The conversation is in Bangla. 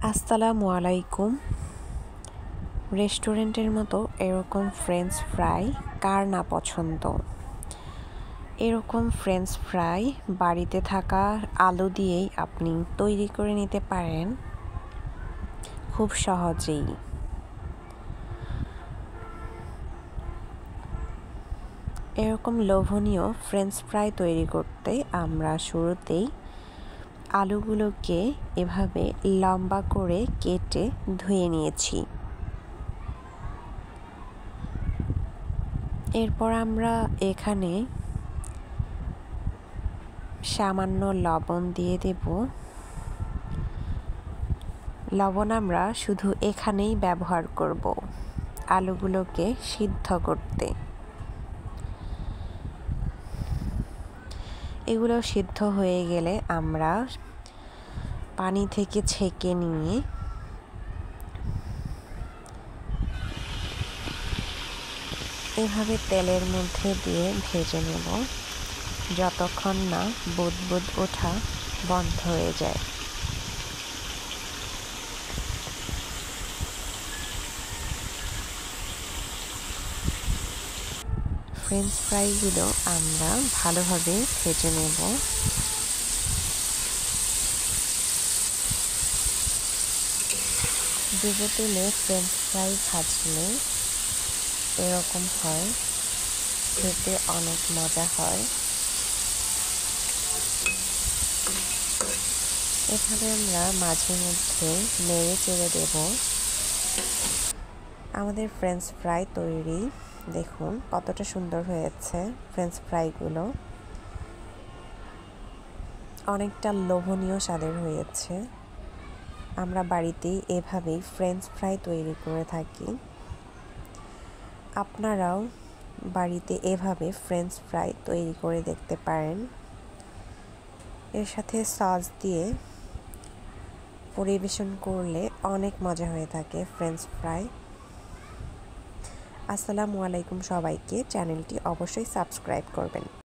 আসসালামু আলাইকুম। রেস্টুরেন্টের মতো এরকম ফ্রেঞ্চ ফ্রাই কার না পছন্দ? এরকম ফ্রেঞ্চ ফ্রাই বাড়িতে থাকা আলু দিয়েই আপনি তৈরি করে নিতে পারেন খুব সহজেই। এরকম লোভনীয় ফ্রেঞ্চ ফ্রাই তৈরি করতে আমরা শুরুতেই আলুগুলোকে এভাবে লম্বা করে কেটে ধুয়ে নিয়েছি। এরপর আমরা এখানে সামান্য লবণ দিয়ে দেব। লবণ আমরা শুধু এখানেই ব্যবহার করব আলুগুলোকে সিদ্ধ করতে। এগুলো সিদ্ধ হয়ে গেলে আমরা পানি থেকে ছেঁকে নিয়ে এভাবে তেলের মধ্যে দিয়ে ভেজে নেব যতক্ষণ না বুদবুদ ওঠা বন্ধ হয়ে যায়। ফ্রেঞ্চ ফ্রাইগুলো আমরা ভালোভাবে ভেজে নেব। ডুবো তেলে ফ্রেঞ্চ ফ্রাই ভাজলে এরকম হয়, খেতে অনেক মজা হয়। এখানে আমরা মাঝে মধ্যে নেড়ে চেড়ে দেব। আমাদের ফ্রেঞ্চ ফ্রাই তৈরি। দেখুন কতটা সুন্দর হয়েছে ফ্রেঞ্চ ফ্রাইগুলো, অনেকটা লোভনীয় স্বাদের হয়েছে। আমরা বাড়িতেই এভাবেই ফ্রেঞ্চ ফ্রাই তৈরি করে থাকি। আপনারাও বাড়িতে এভাবে ফ্রেঞ্চ ফ্রাই তৈরি করে দেখতে পারেন। এর সাথে সস দিয়ে পরিবেশন করলে অনেক মজা হয়ে থাকে ফ্রেঞ্চ ফ্রাই। আসসালামু আলাইকুম সবাইকে। চ্যানেলটি অবশ্যই সাবস্ক্রাইব করবেন।